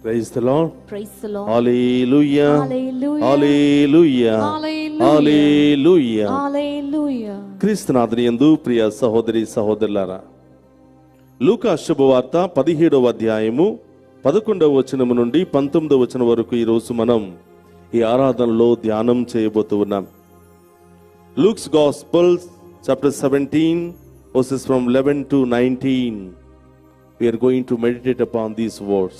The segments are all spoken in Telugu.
Praise the Lord. Praise the Lord. Hallelujah. Hallelujah. Hallelujah. Hallelujah. Hallelujah. Hallelujah. క్రీస్తునాథుని యందు ప్రియ సహోదరి సహోదరులారా, లూకా శుభవార్త 17వ అధ్యాయము 11వ వచనము నుండి 19వ వచనం వరకు ఈ రోజు మనం ఈ ఆరాధనలో ధ్యానం చేయబోతూ ఉన్నాం. Luke's Gospel chapter 17 verses from 11 to 19. We are going to meditate upon these words.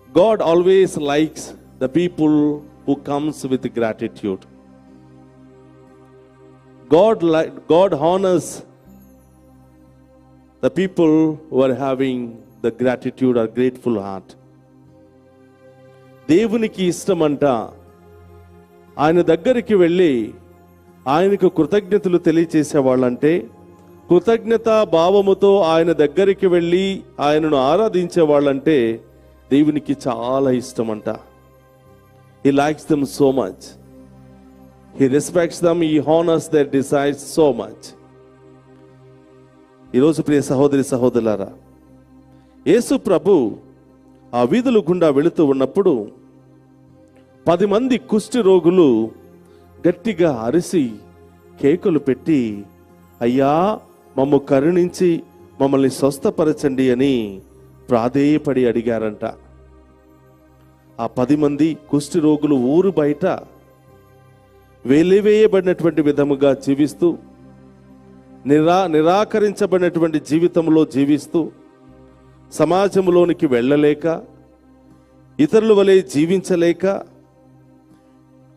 God always likes the people who comes with gratitude. God honors the people who are having the gratitude or grateful heart. దేవునికి ఇష్టమంట ఆయన దగ్గరికి వెళ్ళి ఆయనకు కృతజ్ఞతలు తెలియచేసే వాళ్ళంటే, కృతజ్ఞత భావముతో ఆయన దగ్గరికి వెళ్ళి ఆయనను ఆరాధించే వాళ్ళంటే దేవునికి చాలా ఇష్టమంట. He likes them so much. He respects them. He honors their desires so much. ఈరోజు ప్రియ సహోదరి సహోదరులారా, యేసు ప్రభు ఆ వీధుల గుండా వెళుతూ ఉన్నప్పుడు 10 మంది కుష్టి రోగులు గట్టిగా అరిసి కేకలు పెట్టి, అయ్యా మమ్ము కరుణించి మమ్మల్ని స్వస్థపరచండి అని ప్రాధేయపడి అడిగారంట. ఆ 10 మంది కుష్టి రోగులు ఊరు బయట వెలివేయబడినటువంటి విధముగా జీవిస్తూ, నిరాకరించబడినటువంటి జీవితంలో జీవిస్తూ, సమాజంలోనికి వెళ్ళలేక, ఇతరుల వలె జీవించలేక,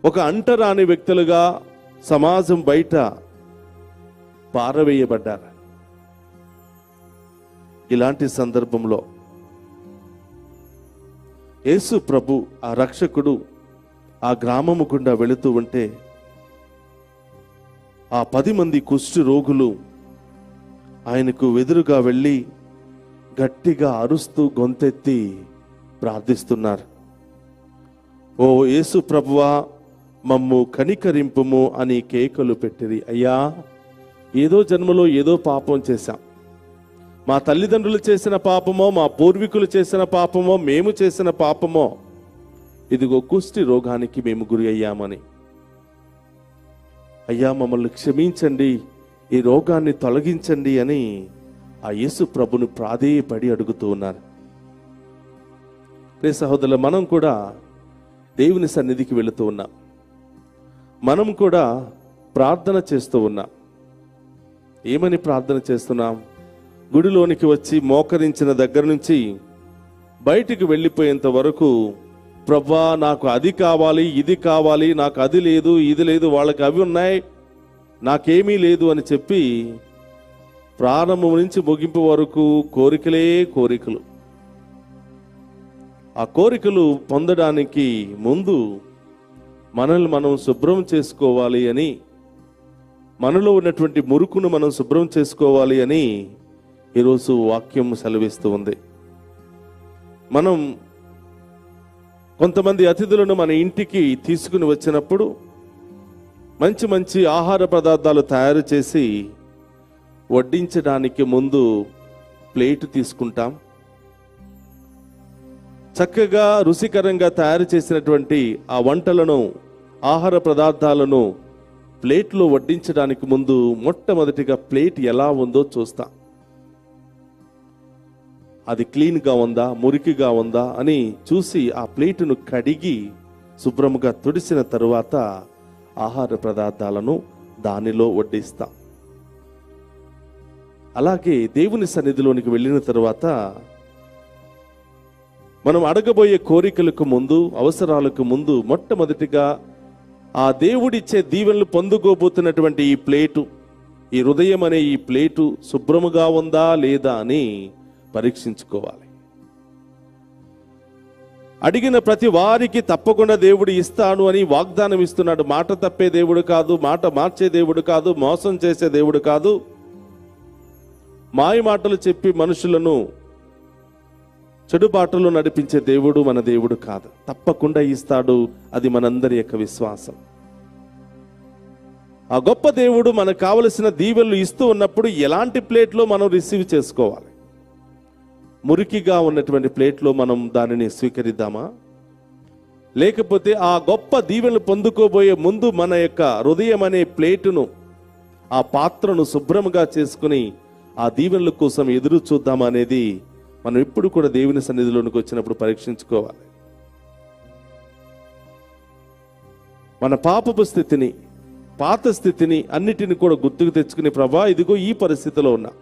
ఒక అంటరాని వ్యక్తులుగా సమాజం బయట పారవేయబడ్డారు. ఇలాంటి సందర్భంలో యేసు ప్రభు ఆ రక్షకుడు ఆ గ్రామము గుండా వెళుతూ ఉంటే ఆ 10 మంది కుష్టి రోగులు ఆయనకు ఎదురుగా వెళ్ళి గట్టిగా అరుస్తూ గొంతెత్తి ప్రార్థిస్తున్నారు. ఓ యేసు ప్రభువా, మమ్ము కనికరింపుము అని కేకలు పెట్టిరి. అయ్యా, ఏదో జన్మలో ఏదో పాపం చేశాం. మా తల్లిదండ్రులు చేసిన పాపమో, మా పూర్వీకులు చేసిన పాపమో, మేము చేసిన పాపమో, ఇదిగో కుష్టి రోగానికి మేము గురి అయ్యామని. అయ్యా మమ్మల్ని క్షమించండి, ఈ రోగాన్ని తొలగించండి అని ఆ యేసు ప్రభుని ప్రాధేయపడి అడుగుతూ ఉన్నారు. రే సహోదరులు, మనం కూడా దేవుని సన్నిధికి వెళుతూ ఉన్నాం. మనం కూడా ప్రార్థన చేస్తూ ఉన్నాం. ఏమని ప్రార్థన చేస్తున్నాం? గుడిలోనికి వచ్చి మోకరించిన దగ్గర నుంచి బయటికి వెళ్ళిపోయేంత వరకు, ప్రభువా నాకు అది కావాలి, ఇది కావాలి, నాకు అది లేదు, ఇది లేదు, వాళ్ళకి అవి ఉన్నాయి, నాకేమీ లేదు అని చెప్పి ప్రారంభం నుంచి ముగింపు వరకు కోరికలే కోరికలు. ఆ కోరికలు పొందడానికి ముందు మనల్ని మనం శుభ్రం చేసుకోవాలి అని, మనలో ఉన్నటువంటి మురుకును మనం శుభ్రం చేసుకోవాలి అని ఈరోజు వాక్యం సెలవిస్తూ ఉంది. మనం కొంతమంది అతిథులను మన ఇంటికి తీసుకుని వచ్చినప్పుడు మంచి మంచి ఆహార పదార్థాలు తయారు చేసి వడ్డించడానికి ముందు ప్లేట్ తీసుకుంటాం. చక్కగా రుచికరంగా తయారు చేసినటువంటి ఆ వంటలను, ఆహార పదార్థాలను ప్లేట్లో వడ్డించడానికి ముందు మొట్టమొదటిగా ప్లేట్ ఎలా ఉందో చూస్తాం. అది క్లీన్గా ఉందా, మురికిగా ఉందా అని చూసి ఆ ప్లేటును కడిగి శుభ్రముగా తుడిసిన తరువాత ఆహార పదార్థాలను దానిలో వడ్డిస్తాం. అలాగే దేవుని సన్నిధిలోనికి వెళ్ళిన తరువాత మనం అడగబోయే కోరికలకు ముందు, అవసరాలకు ముందు మొట్టమొదటిగా ఆ దేవుడిచ్చే దీవెనలు పొందుకోబోతున్నటువంటి ఈ ప్లేటు, ఈ హృదయం అనే ఈ ప్లేటు శుభ్రముగా ఉందా లేదా అని పరీక్షించుకోవాలి. అడిగిన ప్రతి వారికి తప్పకుండా దేవుడు ఇస్తాను అని వాగ్దానం ఇస్తున్నాడు. మాట తప్పే దేవుడు కాదు, మాట మార్చే దేవుడు కాదు, మోసం చేసే దేవుడు కాదు, మాయ మాటలు చెప్పి మనుషులను చెడు బాటలో నడిపించే దేవుడు మన దేవుడు కాదు. తప్పకుండా ఇస్తాడు. అది మనందరి యొక్క విశ్వాసం. ఆ గొప్ప దేవుడు మనకు కావలసిన దీవెనలు ఇస్తూ ఉన్నప్పుడు ఎలాంటి ప్లేట్లో మనం రిసీవ్ చేసుకోవాలి? మురికిగా ఉన్నటువంటి ప్లేట్లో మనం దానిని స్వీకరిద్దామా? లేకపోతే ఆ గొప్ప దీవెనలు పొందుకోబోయే ముందు మన యొక్క హృదయం అనే ప్లేటును, ఆ పాత్రను శుభ్రంగా చేసుకుని ఆ దీవెనల కోసం ఎదురు చూద్దామా అనేది మనం ఎప్పుడు కూడా దేవుని సన్నిధిలోనికి వచ్చినప్పుడు పరీక్షించుకోవాలి. మన పాపపు స్థితిని, పాత స్థితిని అన్నిటిని కూడా గుర్తుకు తెచ్చుకుని, ప్రభా ఇదిగో ఈ పరిస్థితిలో ఉన్నా.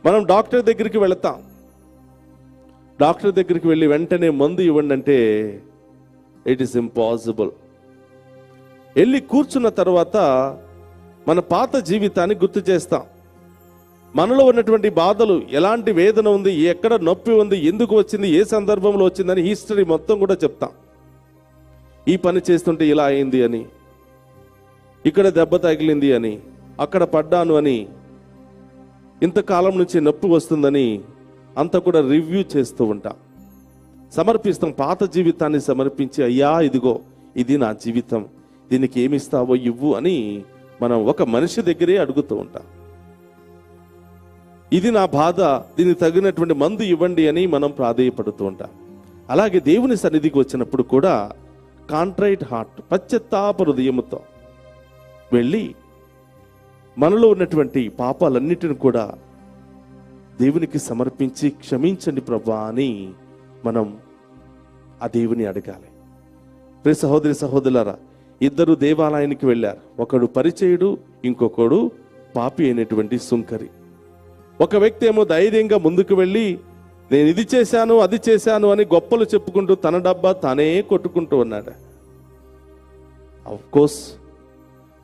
మనం డాక్టర్ దగ్గరికి వెళతాం. డాక్టర్ దగ్గరికి వెళ్ళి వెంటనే మందు ఇవ్వండి అంటే ఇట్ ఈస్ ఇంపాసిబుల్. వెళ్ళి కూర్చున్న తర్వాత మన పాత జీవితాన్ని గుర్తు చేస్తాం. మనలో ఉన్నటువంటి బాధలు, ఎలాంటి వేదన ఉంది, ఎక్కడ నొప్పి ఉంది, ఎందుకు వచ్చింది, ఏ సందర్భంలో వచ్చిందని హిస్టరీ మొత్తం కూడా చెప్తాం. ఈ పని చేస్తుంటే ఇలా అయింది అని, ఇక్కడ దెబ్బ తగిలింది అని, అక్కడ పడ్డాను అని, ఇంతకాలం నుంచి నొప్పి వస్తుందని అంతా కూడా రివ్యూ చేస్తూ ఉంటాం, సమర్పిస్తాం. పాత జీవితాన్ని సమర్పించి, అయ్యా ఇదిగో ఇది నా జీవితం, దీనికి ఏమిస్తావో ఇవ్వు అని మనం ఒక మనిషి దగ్గరే అడుగుతూ ఉంటాం. ఇది నా బాధ, దీనికి తగినటువంటి మందు ఇవ్వండి అని మనం ప్రాధేయపడుతూ ఉంటాం. అలాగే దేవుని సన్నిధికి వచ్చినప్పుడు కూడా కాంట్రైట్ హార్ట్, పశ్చాత్తాప హృదయముతో వెళ్ళి మనలో ఉన్నటువంటి పాపాలన్నిటిని కూడా దేవునికి సమర్పించి, క్షమించండి ప్రభా అని మనం ఆ దేవుని అడగాలి. ప్రియ సహోదరి సహోదరులారా, ఇద్దరు దేవాలయానికి వెళ్ళారు. ఒకడు పరిచయుడు, ఇంకొకడు పాపి అయినటువంటి సుంకరి. ఒక వ్యక్తి ఏమో ధైర్యంగా ముందుకు వెళ్ళి, నేను ఇది చేశాను అది చేశాను అని గొప్పలు చెప్పుకుంటూ తన డబ్బా తానే కొట్టుకుంటూ ఉన్నాడు. ఆఫ్ కోర్స్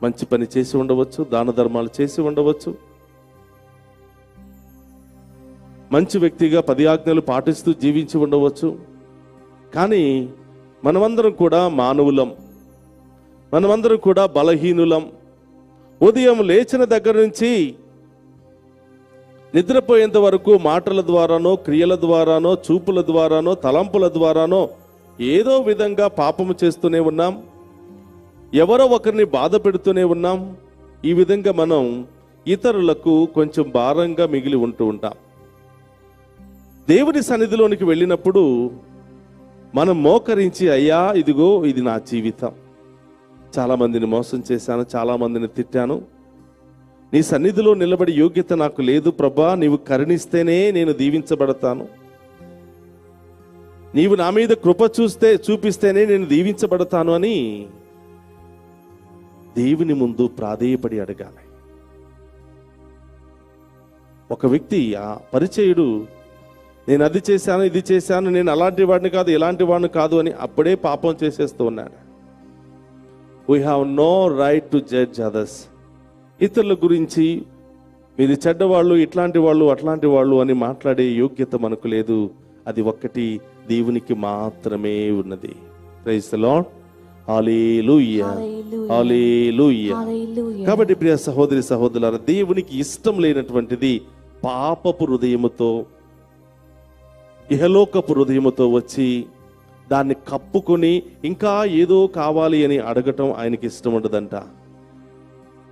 మంచి పని చేసి ఉండవచ్చు, దాన ధర్మాలు చేసి ఉండవచ్చు, మంచి వ్యక్తిగా 10 ఆజ్ఞలు పాటిస్తూ జీవించి ఉండవచ్చు. కానీ మనమందరం కూడా మానవులం, మనమందరం కూడా బలహీనులం. ఉదయం లేచిన దగ్గర నుంచి నిద్రపోయేంత వరకు మాటల ద్వారానో, క్రియల ద్వారానో, చూపుల ద్వారానో, తలంపుల ద్వారానో ఏదో విధంగా పాపము చేస్తూనే ఉన్నాం. ఎవరో ఒకరిని బాధ పెడుతూనే ఉన్నాం. ఈ విధంగా మనం ఇతరులకు కొంచెం భారంగా మిగిలి ఉంటూ ఉంటాం. దేవుని సన్నిధిలోనికి వెళ్ళినప్పుడు మనం మోకరించి, అయ్యా ఇదిగో ఇది నా జీవితం, చాలా మందిని మోసం చేశాను, చాలా మందిని తిట్టాను, నీ సన్నిధిలో నిలబడి యోగ్యత నాకు లేదు ప్రభా, నీవు కరుణిస్తేనే నేను దీవించబడతాను, నీవు నా మీద కృప చూపిస్తేనే నేను దీవించబడతాను అని దేవుని ముందు ప్రాధేయపడి అడగాలి. ఒక వ్యక్తి, ఆ పరిచయుడు, నేను అది చేశాను ఇది చేశాను, నేను అలాంటి వాడిని కాదు ఇలాంటి వాడిని కాదు అని అప్పుడే పాపం చేసేస్తూ ఉన్నాడు. We have no right to judge others. ఇతరుల గురించి మీరు చెడ్డవాళ్ళు, ఇట్లాంటి వాళ్ళు, అట్లాంటి వాళ్ళు అని మాట్లాడే యోగ్యత మనకు లేదు. అది ఒక్కటి దేవునికి మాత్రమే ఉన్నది. Praise the Lord. Hallelujah, hallelujah. కాబట్టి ప్రియ సహోదరి సహోదరులారా, దేవునికి ఇష్టం లేనటువంటిది పాపపు హృదయముతో, ఇహలోకపు హృదయముతో వచ్చి దాన్ని కప్పుకొని ఇంకా ఏదో కావాలి అని అడగటం ఆయనకి ఇష్టం ఉండదంట.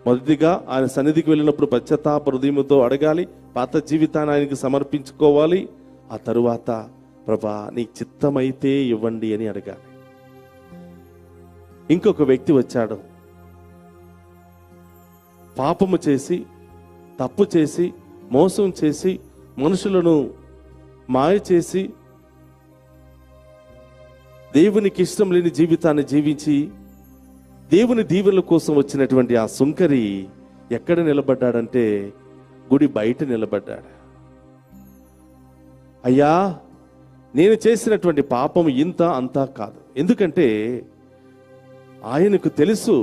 మొదటిగా ఆయన సన్నిధికి వెళ్ళినప్పుడు పశ్చాత్తాప హృదయముతో అడగాలి, పాత జీవితాన్ని ఆయనకి సమర్పించుకోవాలి. ఆ తరువాత ప్రభా నీ చిత్తమైతే ఇవ్వండి అని అడగాలి. ఇంకొక వ్యక్తి వచ్చాడు, పాపము చేసి, తప్పు చేసి, మోసం చేసి, మనుషులను మాయ చేసి, దేవునికి ఇష్టం లేని జీవితాన్ని జీవించి దేవుని దీవెనల కోసం వచ్చినటువంటి ఆ సుంకరి ఎక్కడ నిలబడ్డాడంటే గుడి బయట నిలబడ్డాడు. అయ్యా నేను చేసినటువంటి పాపం ఇంత అంతా కాదు. ఎందుకంటే ఆయనకు తెలుసు,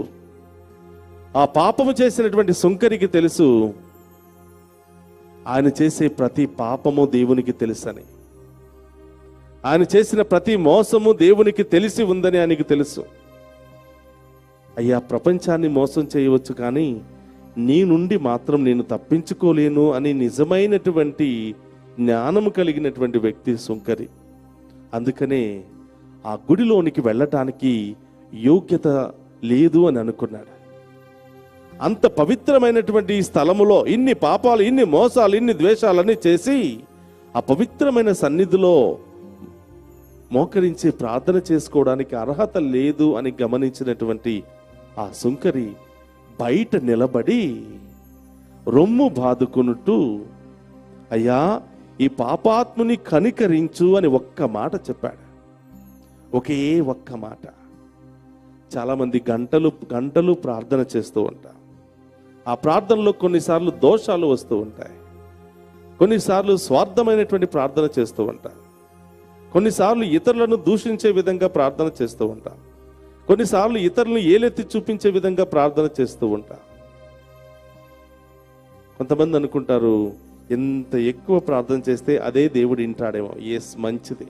ఆ పాపము చేసినటువంటి సుంకరికి తెలుసు, ఆయన చేసే ప్రతి పాపము దేవునికి తెలుసని, ఆయన చేసిన ప్రతి మోసము దేవునికి తెలిసి ఉందని ఆయనకు తెలుసు. అయ్యా ప్రపంచాన్ని మోసం చేయవచ్చు కానీ నీ నుండి మాత్రం నేను తప్పించుకోలేను అని నిజమైనటువంటి జ్ఞానము కలిగినటువంటి వ్యక్తి సుంకరి. అందుకనే ఆ గుడిలోనికి వెళ్ళటానికి యోగ్యత లేదు అని అనుకున్నాడు. అంత పవిత్రమైనటువంటి ఈ స్థలములో ఇన్ని పాపాలు, ఇన్ని మోసాలు, ఇన్ని ద్వేషాలన్నీ చేసి ఆ పవిత్రమైన సన్నిధిలో మోకరించి ప్రార్థన చేసుకోవడానికి అర్హత లేదు అని గమనించినటువంటి ఆ సుంకరి బయట నిలబడి రొమ్ము బాదుకున్నట్టు, అయ్యా ఈ పాపాత్ముని కనికరించు అని ఒక్క మాట చెప్పాడు. ఒకే ఒక్క మాట. చాలామంది గంటలు గంటలు ప్రార్థన చేస్తూ ఉంటారు. ఆ ప్రార్థనలో కొన్నిసార్లు దోషాలు వస్తూ ఉంటాయి, కొన్నిసార్లు స్వార్థమైనటువంటి ప్రార్థన చేస్తూ ఉంటారు, కొన్నిసార్లు ఇతరులను దూషించే విధంగా ప్రార్థన చేస్తూ ఉంటాం, కొన్నిసార్లు ఇతరులను ఏలెత్తి చూపించే విధంగా ప్రార్థన చేస్తూ ఉంటాం. కొంతమంది అనుకుంటారు, ఎంత ఎక్కువ ప్రార్థన చేస్తే అదే దేవుడు వింటాడేమో. ఎస్, మంచిది.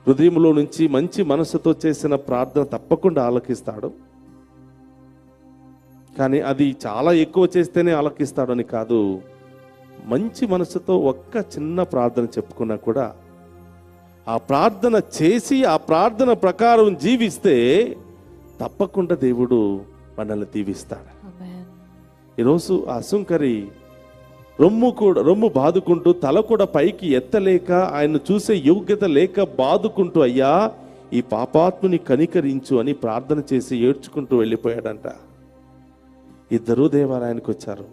హృదయంలో నుంచి మంచి మనసుతో చేసిన ప్రార్థన తప్పకుండా ఆలకిస్తాడు. కానీ అది చాలా ఎక్కువ చేస్తేనే ఆలకిస్తాడని కాదు. మంచి మనసుతో ఒక్క చిన్న ప్రార్థన చెప్పుకున్నా కూడా ఆ ప్రార్థన చేసి ఆ ప్రార్థన ప్రకారం జీవిస్తే తప్పకుండా దేవుడు మనల్ని దీవిస్తాడు. ఈరోజు ఆ సుంకరి రొమ్ము బాదుకుంటూ తల కూడా పైకి ఎత్తలేక, ఆయన చూసే యోగ్యత లేక బాదుకుంటూ, అయ్యా ఈ పాపాత్ముని కనికరించు అని ప్రార్థన చేసి ఏడ్చుకుంటూ వెళ్ళిపోయాడంట. ఇద్దరూ దేవాలయానికి వచ్చారు,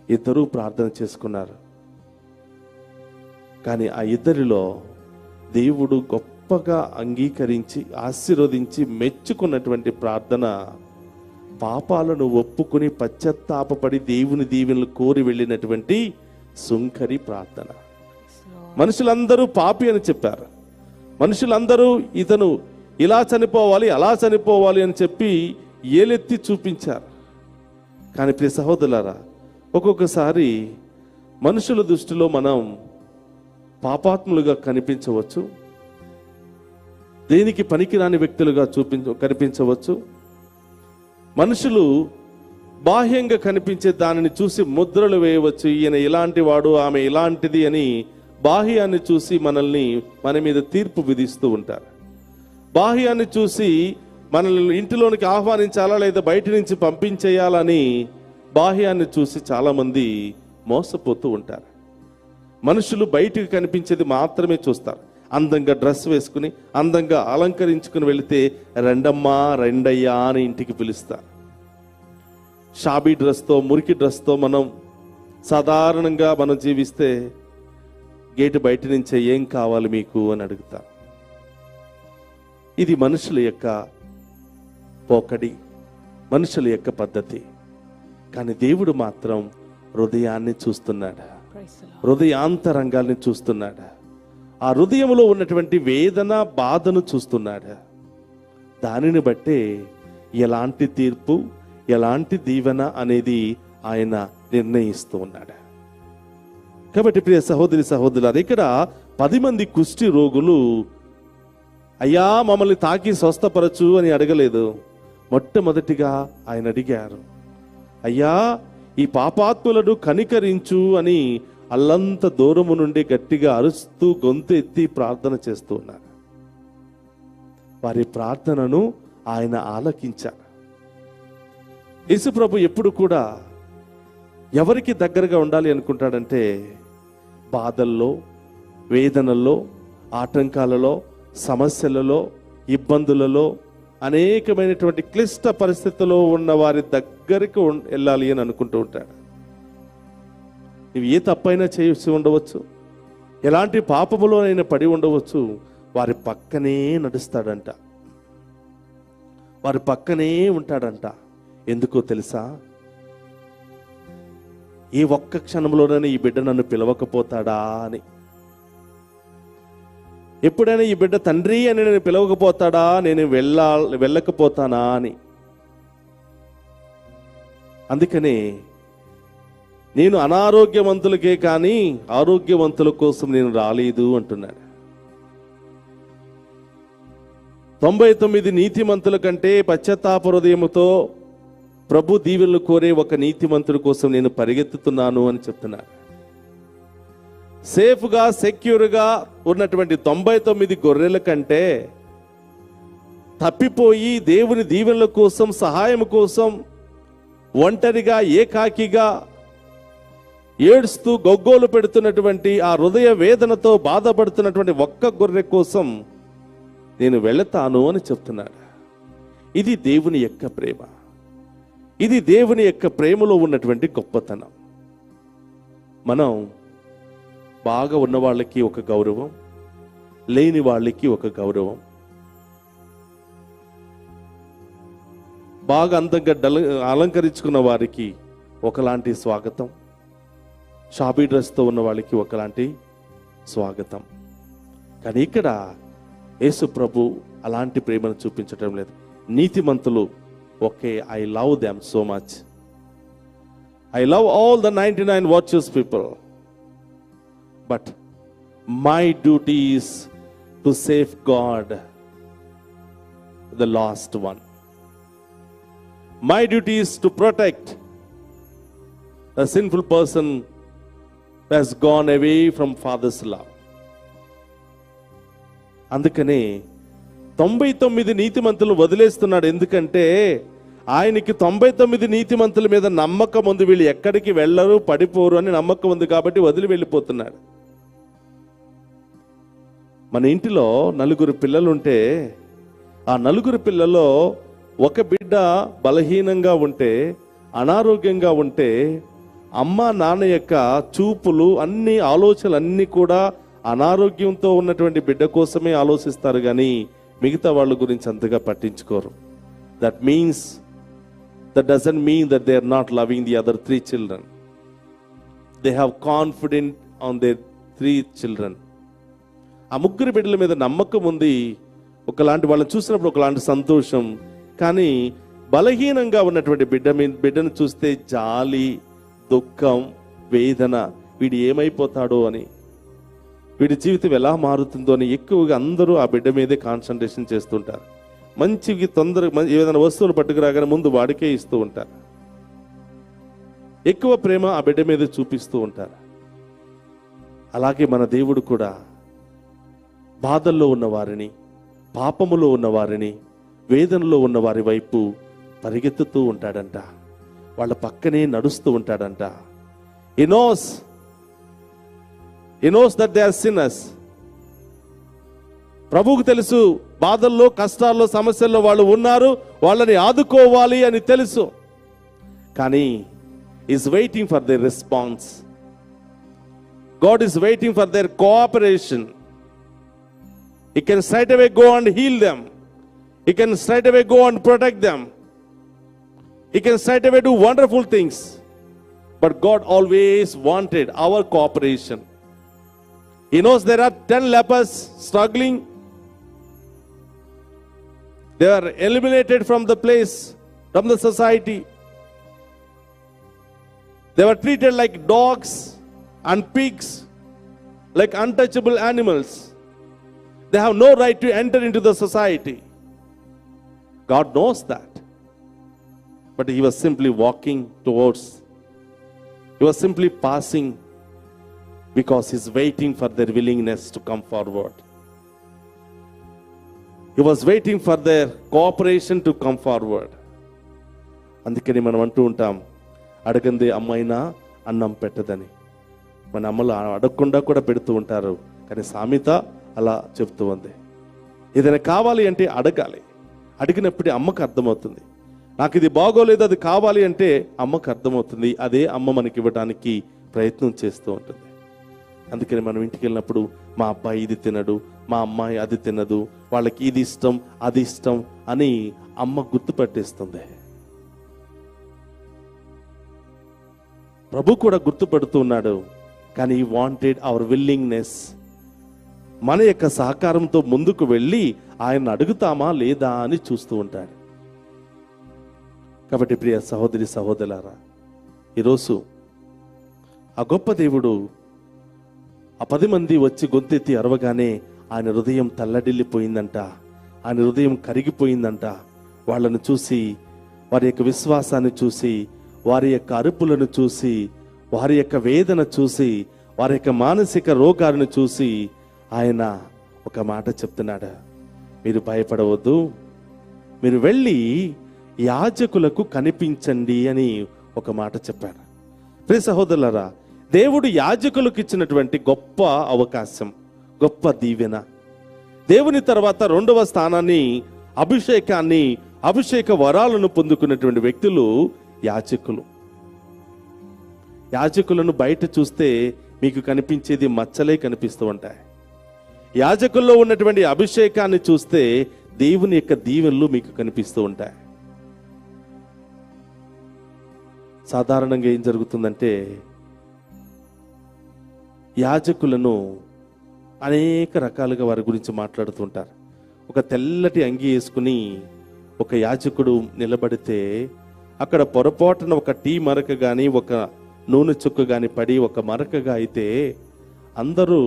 ఇద్దరూ ప్రార్థన చేసుకున్నారు. కానీ ఆ ఇద్దరిలో దేవుడు గొప్పగా అంగీకరించి ఆశీర్వదించి మెచ్చుకున్నటువంటి ప్రార్థన పాపాలను ఒప్పుకుని పశ్చాత్తాపపడి దేవుని దీవెనలు కోరి వెళ్ళినటువంటి సుంకరి ప్రార్థన. మనుషులందరూ పాపి అని చెప్పారు, మనుషులందరూ ఇతను ఇలా చనిపోవాలి అలా చనిపోవాలి అని చెప్పి ఏలెత్తి చూపించారు. కానీ ప్రియ సహోదరులారా, ఒక్కొక్కసారి మనుషుల దృష్టిలో మనం పాపాత్ములుగా కనిపించవచ్చు, దేనికి పనికిరాని వ్యక్తులుగా కనిపించవచ్చు. మనుషులు బాహ్యంగా కనిపించే దానిని చూసి ముద్రలు వేయవచ్చు, ఈయన ఇలాంటి వాడు ఆమె ఇలాంటిది అని బాహ్యాన్ని చూసి మన మీద తీర్పు విధిస్తూ ఉంటారు. బాహ్యాన్ని చూసి మనల్ని ఇంటిలోనికి ఆహ్వానించాలా లేదా బయట నుంచి పంపించేయాలని బాహ్యాన్ని చూసి చాలామంది మోసపోతూ ఉంటారు. మనుషులు బయటికి కనిపించేది మాత్రమే చూస్తారు. అందంగా డ్రెస్ వేసుకుని అందంగా అలంకరించుకుని వెళితే రెండమ్మా రెండయ్యా అని ఇంటికి పిలుస్తారు. షాబీ డ్రెస్తో మురికి డ్రెస్తో సాధారణంగా మనం జీవిస్తే గేటు బయట నుంచే ఏం కావాలి మీకు అని అడుగుతాం. ఇది మనుషుల యొక్క పోకడి, మనుషుల యొక్క పద్ధతి. కానీ దేవుడు మాత్రం హృదయాన్ని చూస్తున్నాడు, హృదయాంతరంగాల్ని చూస్తున్నాడు, ఆ హృదయంలో ఉన్నటువంటి వేదన బాధను చూస్తున్నాడు. దానిని బట్టే ఎలాంటి తీర్పు ఎలాంటి దీవెన అనేది ఆయన నిర్ణయిస్తూ ఉన్నాడు. కాబట్టి ప్రియ సహోదరి సహోదరులారా, ఇక్కడ 10 మంది కుష్టి రోగులు అయ్యా మమ్మల్ని తాకి స్వస్థపరచు అని అడగలేదు. మొట్టమొదటిగా ఆయన అడిగారు, అయ్యా ఈ పాపాత్ములను కనికరించు అని అల్లంత దూరము నుండి గట్టిగా అరుస్తూ గొంతు ఎత్తి ప్రార్థన చేస్తూ ఉన్నారు. వారి ప్రార్థనను ఆయన ఆలకించారు. యేసు ప్రభు ఎప్పుడు కూడా ఎవరికి దగ్గరగా ఉండాలి అనుకుంటాడంటే బాధల్లో, వేదనల్లో, ఆటంకాలలో, సమస్యలలో, ఇబ్బందులలో, అనేకమైనటువంటి క్లిష్ట పరిస్థితుల్లో ఉన్న వారి దగ్గరికి వెళ్ళాలి అని అనుకుంటూ ఉంటాడు. నువ్వు ఏ తప్పైనా చేసి ఉండవచ్చు, ఎలాంటి పాపములోనైనా పడి ఉండవచ్చు, వారి పక్కనే నడుస్తాడంట, వారి పక్కనే ఉంటాడంట. ఎందుకో తెలుసా? ఏ ఒక్క క్షణంలోనైనా ఈ బిడ్డ నన్ను పిలవకపోతాడా అని. ఎప్పుడైనా ఈ బిడ్డ తండ్రి అని నేను పిలవకపోతాడా, నేను వెళ్ళకపోతానా అని. అందుకనే నేను అనారోగ్యవంతులకే కానీ ఆరోగ్యవంతుల కోసం నేను రాలేదు అంటున్నాడు. 99 నీతిమంతుల కంటే పశ్చాత్తాప హృదయముతో ప్రభు దీవెనలు కోరే ఒక నీతిమంతుడి కోసం నేను పరిగెత్తుతున్నాను అని చెప్తున్నాడు. సేఫ్గా సెక్యూర్గా ఉన్నటువంటి 99 గొర్రెల కంటే తప్పిపోయి దేవుని దీవెనల కోసం, సహాయం కోసం ఒంటరిగా ఏకాకిగా ఏడుస్తూ గొగ్గోలు పెడుతున్నటువంటి ఆ హృదయ వేదనతో బాధపడుతున్నటువంటి ఒక్క గొర్రె కోసం నేను వెళతాను అని చెప్తున్నాడు. ఇది దేవుని యొక్క ప్రేమ. ఇది దేవుని యొక్క ప్రేమలో ఉన్నటువంటి గొప్పతనం. మనం బాగా ఉన్న వాళ్ళకి ఒక గౌరవం, లేని వాళ్ళకి ఒక గౌరవం, బాగా అందంగా అలంకరించుకున్న వారికి ఒకలాంటి స్వాగతం, షాబీ డ్రెస్తో ఉన్న వాళ్ళకి ఒకలాంటి స్వాగతం. కానీ ఇక్కడ యేసు ప్రభు అలాంటి ప్రేమను చూపించడం లేదు. నీతిమంతులు, okay, I love them so much, I love all the 99 virtuous people, but my duty is to safeguard the lost one. My duty is to protect a sinful person who has gone away from Father's love. అందుకనే 99 నీతిమంతులు వదిలేస్తున్నాడు. ఎందుకంటే ఆయనకి 99 నీతిమంతుల మీద నమ్మకం ఉంది. వీళ్ళు ఎక్కడికి వెళ్ళరు, పడిపోరు అని నమ్మకం ఉంది కాబట్టి వదిలి వెళ్ళిపోతున్నాడు. మన ఇంటిలో 4 పిల్లలుంటే ఆ 4 పిల్లల్లో ఒక బిడ్డ బలహీనంగా ఉంటే, అనారోగ్యంగా ఉంటే, అమ్మ నాన్న యొక్క చూపులు అన్ని ఆలోచనలు అన్నీ కూడా అనారోగ్యంతో ఉన్నటువంటి బిడ్డ కోసమే ఆలోచిస్తారు, కానీ మిగతా వాళ్ళ గురించి అంతగా పట్టించుకోరు. That doesn't mean that they are not loving the other 3 children. They have confidence on their 3 children. ఆ 3 బిడ్డల మీద నమ్మకం ఉంది. ఒకలాంటి వాళ్ళని చూసినప్పుడు ఒకలాంటి సంతోషం. కానీ బలహీనంగా ఉన్నటువంటి బిడ్డను చూస్తే జాలి, దుఃఖం, వేదన, వీడు ఏమైపోతాడో అని, వీడి జీవితం ఎలా మారుతుందో అని ఎక్కువగా అందరూ ఆ బిడ్డ మీదే కాన్సన్ట్రేషన్ చేస్తుంటారు. మంచికి తొందరగా ఏదైనా వస్తువులు పట్టుకురాగానే ముందు వాడికే ఇస్తూ ఉంటారు. ఎక్కువ ప్రేమ ఆ బిడ్డ మీద చూపిస్తూ ఉంటారు. అలాగే మన దేవుడు కూడా బాధల్లో ఉన్నవారిని, పాపములో ఉన్నవారిని, వేదనలో ఉన్న వారి వైపు పరిగెత్తుతూ ఉంటాడంట. వాళ్ళ పక్కనే నడుస్తూ ఉంటాడంట. He knows that they are sinners. ప్రభువుకు తెలుసు బాధల్లో, కష్టాల్లో, సమస్యల్లో వాళ్ళు ఉన్నారు, వాళ్ళని ఆదుకోవాలి అని తెలుసు. కానీ is waiting for their response. God is waiting for their cooperation. He can straight away go and heal them. He can straight away go and protect them. He can straight away do wonderful things. But God always wanted our cooperation. He knows there are 10 lepers struggling. They are eliminated from the place, from the society. They were treated like dogs and pigs, like untouchable animals. They have no right to enter into the society. God knows that. But he was simply walking towards, he was simply passing, because he's waiting for their willingness to come forward. He was waiting for their cooperation to come forward. అందుకని మనం అంటూ ఉంటాం, అడగందే అమ్మైనా అన్నం పెట్టదని. మన అమ్మలు అడగకుండా కూడా పెడుతూ ఉంటారు, కానీ సామెత అలా చెప్తూ ఉంది. ఏదైనా కావాలి అంటే అడగాలి. అడిగినప్పుడే అమ్మకు అర్థమవుతుంది. నాకు ఇది బాగోలేదు, అది కావాలి అంటే అమ్మకు అర్థమవుతుంది. అదే అమ్మ మనకి ఇవ్వడానికి ప్రయత్నం చేస్తూ ఉంటుంది. అందుకని మనం ఇంటికి వెళ్ళినప్పుడు మా అబ్బాయి ఇది తినడు, మా అమ్మాయి అది తినదు, వాళ్ళకి ఇది ఇష్టం, అది ఇష్టం అని అమ్మ గుర్తుపట్టేస్తుంది. ప్రభు కూడా గుర్తుపడుతూ ఉన్నాడు. కానీ ఈ వాంటెడ్ అవర్ విల్లింగ్నెస్. మన యొక్క సహకారంతో ముందుకు వెళ్ళి ఆయన అడుగుతామా లేదా అని చూస్తూ ఉంటాడు. కాబట్టి ప్రియ సహోదరి సహోదరులారా, ఈరోజు ఆ గొప్ప దేవుడు ఆ 10 మంది వచ్చి గొంతెత్తి అరవగానే ఆయన హృదయం తల్లడిల్లిపోయిందంట. ఆయన హృదయం కరిగిపోయిందంట. వాళ్ళను చూసి, వారి యొక్క విశ్వాసాన్ని చూసి, వారి యొక్క అరుపులను చూసి, వారి యొక్క వేదన చూసి, వారి యొక్క మానసిక రోగాలను చూసి ఆయన ఒక మాట చెప్తున్నాడు, మీరు భయపడవద్దు, మీరు వెళ్ళి యాజకులకు కనిపించండి అని ఒక మాట చెప్పాడు. ప్రియ సహోదరులారా, దేవుడు యాజకులకు ఇచ్చినటువంటి గొప్ప అవకాశం, గొప్ప దీవెన. దేవుని తర్వాత రెండవ స్థానాన్ని, అభిషేకాన్ని, అభిషేక వరాలను పొందుకున్నటువంటి వ్యక్తులు యాజకులు. యాజకులను బయట చూస్తే మీకు కనిపించేది మచ్చలే కనిపిస్తూ ఉంటాయి. యాజకుల్లో ఉన్నటువంటి అభిషేకాన్ని చూస్తే దేవుని యొక్క దీవెనలు మీకు కనిపిస్తూ ఉంటాయి. సాధారణంగా ఏం జరుగుతుందంటే, యాజకులను అనేక రకాలుగా వారి గురించి మాట్లాడుతుంటారు. ఒక తెల్లటి అంగి వేసుకుని ఒక యాజకుడు నిలబడితే అక్కడ పొరపాటున ఒక టీ మరక కానీ ఒక నూనె చుక్క కానీ పడి ఒక మరకగా అయితే అందరూ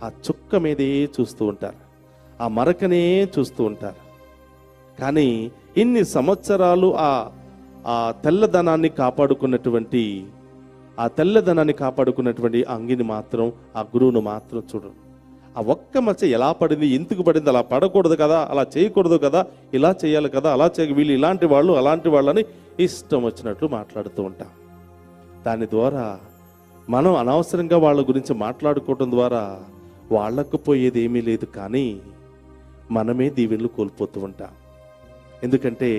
ఆ చుక్క మీదే చూస్తూ ఉంటారు, ఆ మరకనే చూస్తూ ఉంటారు. కానీ ఇన్ని సంవత్సరాలు ఆ తెల్లదనాన్ని కాపాడుకున్నటువంటి అంగిని మాత్రం, ఆ గురువును మాత్రం చూడరు. ఆ ఒక్క మచ్చ ఎలా పడింది, ఎందుకు పడింది, అలా పడకూడదు కదా, అలా చేయకూడదు కదా, ఇలా చేయాలి కదా, అలా వీళ్ళు ఇలాంటి వాళ్ళు అలాంటి వాళ్ళని ఇష్టం వచ్చినట్లు మాట్లాడుతూ ఉంటాం. దాని ద్వారా మనం అనవసరంగా వాళ్ళ గురించి మాట్లాడుకోవటం ద్వారా వాళ్లకు పోయేది ఏమీ లేదు, కానీ మనమే దీవెనలు కోల్పోతూ ఉంటాం. ఎందుకంటే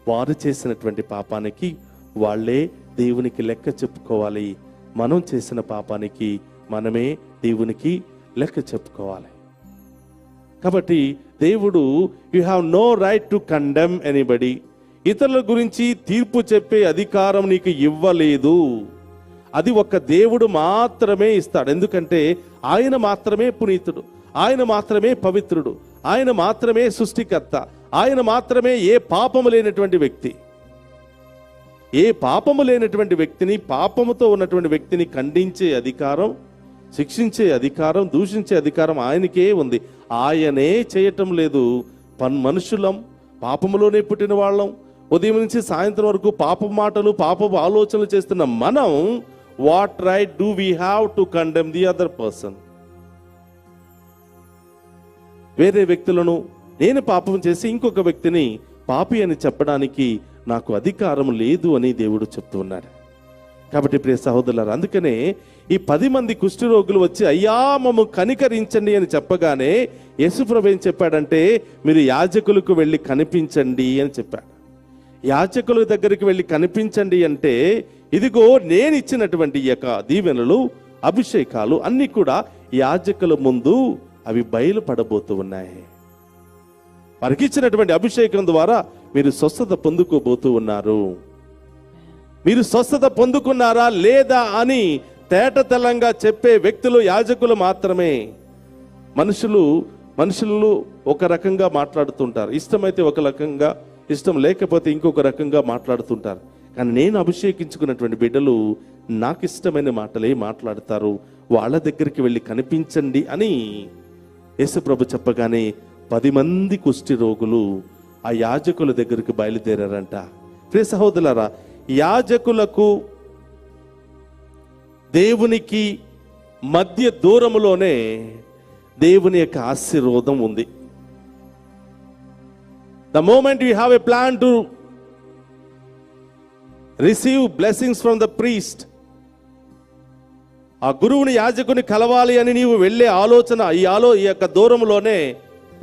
వారు చేసినటువంటి పాపానికి వాళ్ళే దేవునికి లెక్క చెప్పుకోవాలి. మనం చేసిన పాపానికి మనమే దేవునికి లెక్క చెప్పుకోవాలి. కాబట్టి దేవుడు, you have no right to condemn anybody, ఇతరుల గురించి తీర్పు చెప్పే అధికారం నీకు ఇవ్వలేదు. అది ఒక దేవుడు మాత్రమే ఇస్తాడు. ఎందుకంటే ఆయన మాత్రమే పునీతుడు, ఆయన మాత్రమే పవిత్రుడు, ఆయన మాత్రమే సృష్టికర్త, ఆయన మాత్రమే ఏ పాపము లేనటువంటి వ్యక్తి. ఏ పాపము లేనటువంటి వ్యక్తిని, పాపముతో ఉన్నటువంటి వ్యక్తిని ఖండించే అధికారం, శిక్షించే అధికారం, దూషించే అధికారం ఆయనకే ఉంది. ఆయనే చేయటం లేదు. మనుషులం, పాపములోనే పుట్టిన వాళ్ళం, ఉదయం నుంచి సాయంత్రం వరకు పాపపు మాటలు, పాపపు ఆలోచనలు చేస్తున్న మనం, what right do we have to condemn the other person? వేరే వ్యక్తులను నేను పాపం చేసి ఇంకొక వ్యక్తిని పాపి అని చెప్పడానికి నాకు అధికారం లేదు అని దేవుడు చెప్తూ ఉన్నాడు. కాబట్టి ప్రియ సహోదరులారా, అందుకనే ఈ 10 మంది కుష్ఠరోగులు వచ్చి అయ్యా మమ్ము కనికరించండి అని చెప్పగానే యేసుప్రభు ఏం చెప్పాడంటే, మీరు యాజకులకు వెళ్ళి కనిపించండి అని చెప్పాడు. యాజకుల దగ్గరికి వెళ్ళి కనిపించండి అంటే, ఇదిగో నేను ఇచ్చినటువంటి ఈ యొక్క దీవెనలు, అభిషేకాలు అన్ని కూడా యాజకుల ముందు అవి బయలుపడబోతూ ఉన్నాయి. వారికి ఇచ్చినటువంటి అభిషేకం ద్వారా మీరు స్వస్థత పొందుకోబోతూ ఉన్నారు. మీరు స్వస్థత పొందుకున్నారా లేదా అని తేట తెల్లంగా చెప్పే వ్యక్తులు యాజకులు మాత్రమే. మనుషులు ఒక రకంగా మాట్లాడుతుంటారు, ఇష్టమైతే ఒక రకంగా, ఇష్టం లేకపోతే ఇంకొక రకంగా మాట్లాడుతుంటారు. కానీ నేను అభిషేకించుకున్నటువంటి బిడ్డలు నాకు ఇష్టమైన మాటలే మాట్లాడతారు. వాళ్ళ దగ్గరికి వెళ్ళి కనిపించండి అని యేసుప్రభు చెప్పగానే 10 మంది కుష్టి రోగులు ఆ యాజకుల దగ్గరికి బయలుదేరారంట. ప్రియ సహోదరులారా, యాజకులకు దేవునికి మధ్య దూరములోనే దేవుని యొక్క ఆశీర్వాదం ఉంది. The moment you have a plan to receive blessings from the priest, ఆ గురువుని, యాజకుని కలవాలి అని నీవు వెళ్ళే ఆలోచన, ఈ యొక్క దూరంలోనే,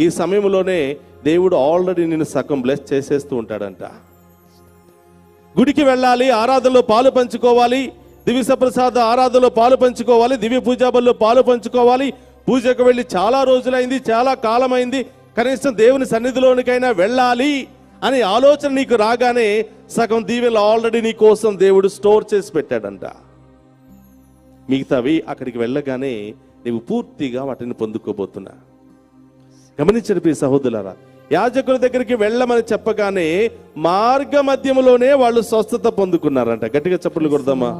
ఈ సమయంలోనే దేవుడు ఆల్రెడీ నిన్ను సగం బ్లెస్ చేసేస్తూ ఉంటాడంట. గుడికి వెళ్ళాలి, ఆరాధనలో పాలు పంచుకోవాలి, దివ్య సప్రసాద ఆరాధనలో పాలు పంచుకోవాలి, దివ్య పూజాబల్లో పాలు పంచుకోవాలి, పూజకు వెళ్ళి చాలా రోజులైంది, చాలా కాలమైంది, కనీసం దేవుని సన్నిధిలోనికైనా వెళ్ళాలి అని ఆలోచన నీకు రాగానే సగం దీవెనలు ఆల్రెడీ నీ కోసం దేవుడు స్టోర్ చేసి పెట్టాడంట. మిగతావి అక్కడికి వెళ్ళగానే నీవు పూర్తిగా వాటిని పొందుకోబోతున్నా. గమనించండి ప్రియ సహోదరులారా, యాజకుల దగ్గరికి వెళ్ళమని చెప్పగానే మార్గ మధ్యములోనే వాళ్ళు స్వస్థత పొందుకున్నారంట. గట్టిగా చప్పట్లు కొడదామా?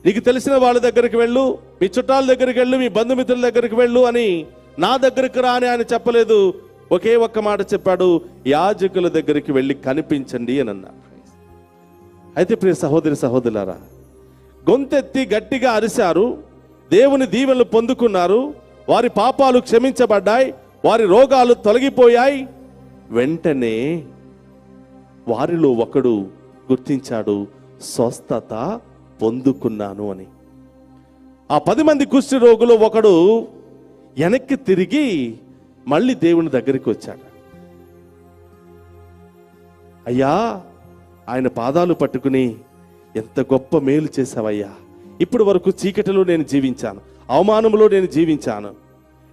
నీకు తెలిసిన వాళ్ళ దగ్గరికి వెళ్ళు, మీ చుట్టాల దగ్గరికి వెళ్ళు, మీ బంధుమిత్రుల దగ్గరికి వెళ్ళు అని, నా దగ్గరికి రాని ఆయన చెప్పలేదు. ఒకే ఒక్క మాట చెప్పాడు, యాజకుల దగ్గరికి వెళ్ళి కనిపించండి అని అన్నాడు. అయితే ప్రియ సహోదరులారా, గొంతెత్తి గట్టిగా అరిశారు, దేవుని దీవెనలు పొందుకున్నారు, వారి పాపాలు క్షమించబడ్డాయి, వారి రోగాలు తొలగిపోయాయి. వెంటనే వారిలో ఒకడు గుర్తించాడు, స్వస్థత పొందుకున్నాను అని. ఆ 10 మంది కుష్టి రోగులు ఒకడు వెనక్కి తిరిగి మళ్ళీ దేవుని దగ్గరికి వచ్చాడు. అయ్యా, ఆయన పాదాలు పట్టుకుని, ఎంత గొప్ప మేలు చేశావయ్యా, ఇప్పటి వరకు చీకటిలో నేను జీవించాను, అవమానంలో నేను జీవించాను,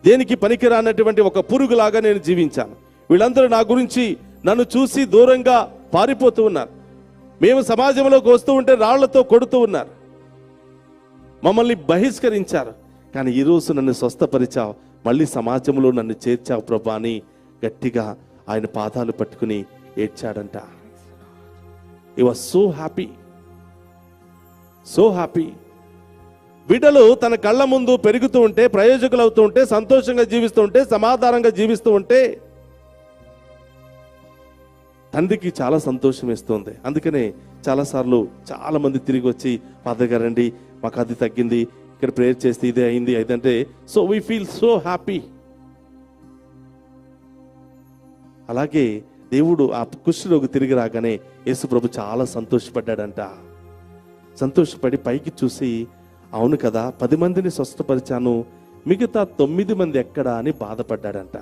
దేనికి పనికిరానటువంటి ఒక పురుగులాగా నేను జీవించాను, వీళ్ళందరూ నా గురించి నన్ను చూసి దూరంగా పారిపోతూ ఉన్నారు, మేము సమాజంలోకి వస్తూ ఉంటే రాళ్లతో కొడుతూ ఉన్నారు, మమ్మల్ని బహిష్కరించారు, కానీ ఈరోజు నన్ను స్వస్థపరిచావు, మళ్ళీ సమాజంలో నన్ను చేర్చావు ప్రభా అని గట్టిగా ఆయన పాదాలు పట్టుకుని ఏడ్చాడంట. He was so happy, so happy. బిడ్డలు తన కళ్ళ ముందు పెరుగుతూ ఉంటే, ప్రయోజకులు అవుతూ ఉంటే, సంతోషంగా జీవిస్తూ ఉంటే, సమాధానంగా జీవిస్తూ ఉంటే తండ్రికి చాలా సంతోషం ఇస్తుంది. అందుకనే చాలాసార్లు చాలా మంది తిరిగి వచ్చి, ఫాదర్ గారండి మాకు అది తగ్గింది, ఇక్కడ ప్రేయర్ చేస్తే ఇదే అయింది అదంటే, so we feel so happy. అలాగే దేవుడు ఆ కుష్ఠరోగి తిరిగి రాగానే యేసు ప్రభు చాలా సంతోషపడ్డాడంట. సంతోషపడి పైకి చూసి, అవును కదా 10 మందిని స్వస్థపరిచాను, మిగతా 9 మంది ఎక్కడా అని బాధపడ్డాడంట.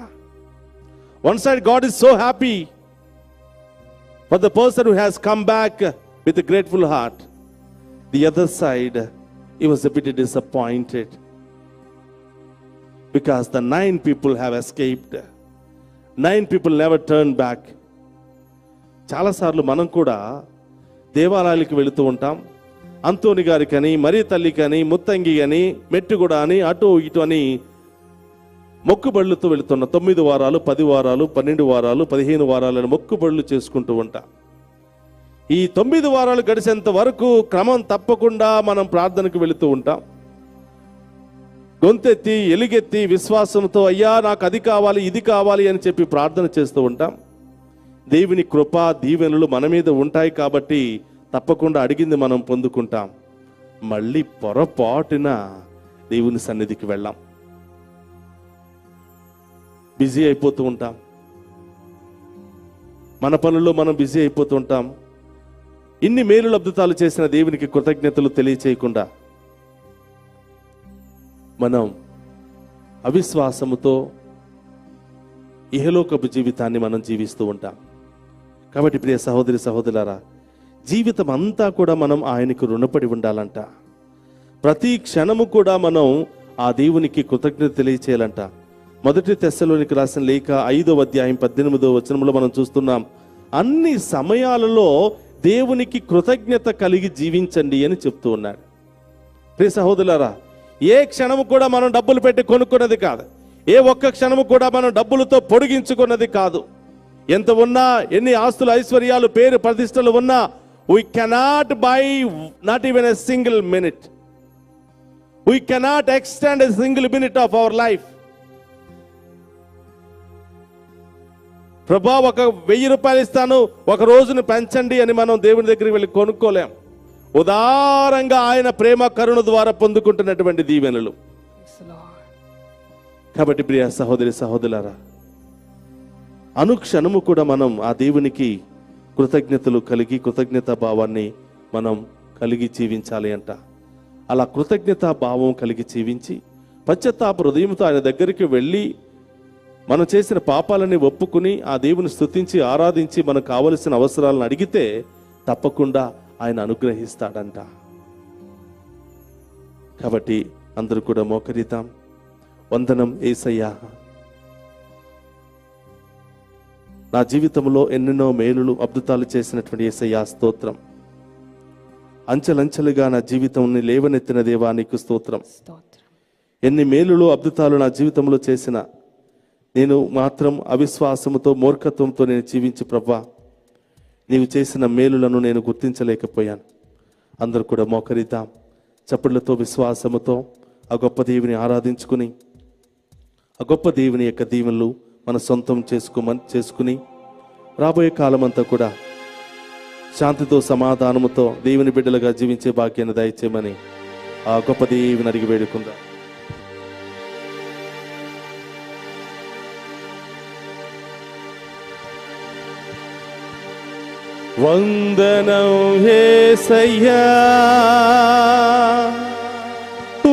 One side God is so happy for the person who has come back with a grateful heart. The other side, he was a bit disappointed because the 9 people have escaped. 9 people never turned back. చాలా సార్లు మనం కూడా దేవాలయాలకు వెళుతూ ఉంటాం. అంతోని గారికని, మరి తల్లికని, ముత్తంగి అని, మెట్టుగూడ అని, అటు ఇటు అని మొక్కుబడులతో వెళుతున్న 9 వారాలు, 10 వారాలు, 12 వారాలు, 15 వారాలను మొక్కుబడులు చేసుకుంటూ ఉంటాం. ఈ 9 వారాలు గడిచేంత వరకు క్రమం తప్పకుండా మనం ప్రార్థనకు వెళుతూ ఉంటాం. గొంతెత్తి ఎలుగెత్తి విశ్వాసంతో, అయ్యా నాకు అది కావాలి ఇది కావాలి అని చెప్పి ప్రార్థన చేస్తూ ఉంటాం. దేవుని కృప దీవెనలు మన మీద ఉంటాయి కాబట్టి తప్పకుండా అడిగింది మనం పొందుకుంటాం. మళ్ళీ పొరపాటున దేవుని సన్నిధికి వెళ్ళాం, బిజీ అయిపోతూ ఉంటాం, మన పనుల్లో మనం బిజీ అయిపోతూ ఉంటాం. ఇన్ని మేలు అద్భుతాలు చేసిన దేవునికి కృతజ్ఞతలు తెలియచేయకుండా మనం అవిశ్వాసముతో ఇహలోకపు జీవితాన్ని మనం జీవిస్తూ ఉంటాం. కాబట్టి ప్రియ సహోదరి సహోదరులారా, జీవితం అంతా కూడా మనం ఆయనకు రుణపడి ఉండాలంట. ప్రతి క్షణము కూడా మనం ఆ దేవునికి కృతజ్ఞత తెలియచేయాలంట. 1 తెస్సలోనికి రాసిన లేఖ 5వ అధ్యాయం 18వ వచనంలో మనం చూస్తున్నాం, అన్ని సమయాలలో దేవునికి కృతజ్ఞత కలిగి జీవించండి అని చెప్తూ ఉన్నాడు. ప్రియ సహోదరులారా, ఏ క్షణము కూడా మనం డబ్బులు పెట్టి కొనుక్కున్నది కాదు, ఏ ఒక్క క్షణము కూడా మనం డబ్బులతో పొడిగించుకున్నది కాదు. ఎంత ఉన్నా, ఎన్ని ఆస్తులు ఐశ్వర్యాలు పేరు ప్రతిష్టలు ఉన్నా, we cannot buy not even a single minute. We cannot extend a single minute of our life. ప్రభా ఒక 1000 రూపాయలు ఇస్తాను, ఒక రోజును పెంచండి అని మనం దేవుని దగ్గరికి వెళ్ళి కొనుక్కోలేం. ఉదారంగా ఆయన ప్రేమ కరుణ ద్వారా పొందుకుంటున్నటువంటి దీవెనలు. కాబట్టి ప్రియ సహోదరి సహోదరులారా, అనుక్షణము కూడా మనం ఆ దేవునికి కృతజ్ఞతలు కలిగి, కృతజ్ఞతా భావాన్ని మనం కలిగి జీవించాలి అంట. అలా కృతజ్ఞతా భావం కలిగి జీవించి పశ్చాత్తాప హృదయంతో ఆయన దగ్గరికి వెళ్ళి మనం చేసిన పాపాలని ఒప్పుకుని ఆ దేవుని స్తుతించి ఆరాధించి మనకు కావలసిన అవసరాలను అడిగితే తప్పకుండా ఆయన అనుగ్రహిస్తాడంట. కాబట్టి అందరూ కూడా మోకరిద్దాం. వందనం యేసయ్యా, నా జీవితంలో ఎన్నెన్నో మేలులు అద్భుతాలు చేసినటువంటి యేసయ్యా స్తోత్రం. అంచెలంచెలుగా నా జీవితాన్ని లేవనెత్తిన దేవా నీకు స్తోత్రం. ఎన్ని మేలులు అద్భుతాలు నా జీవితంలో చేసిన నేను మాత్రం అవిశ్వాసముతో మూర్ఖత్వంతో నేను జీవించి ప్రభా నీవు చేసిన మేలులను నేను గుర్తించలేకపోయాను. అందరూ కూడా మోకరిద్దాం. చప్పుళ్లతో విశ్వాసముతో ఆ గొప్ప దేవుని ఆరాధించుకుని ఆ గొప్ప దేవుని యొక్క దీవెనలు మన సొంతం చేసుకుని రాబోయే కాలం అంతా కూడా శాంతితో సమాధానముతో దేవుని బిడ్డలుగా జీవించే భాగ్యాన్ని దయచేయమని ఆ గొప్ప దేవుని అడిగి వేడుకుందాం. వందనం యేసయ్యా,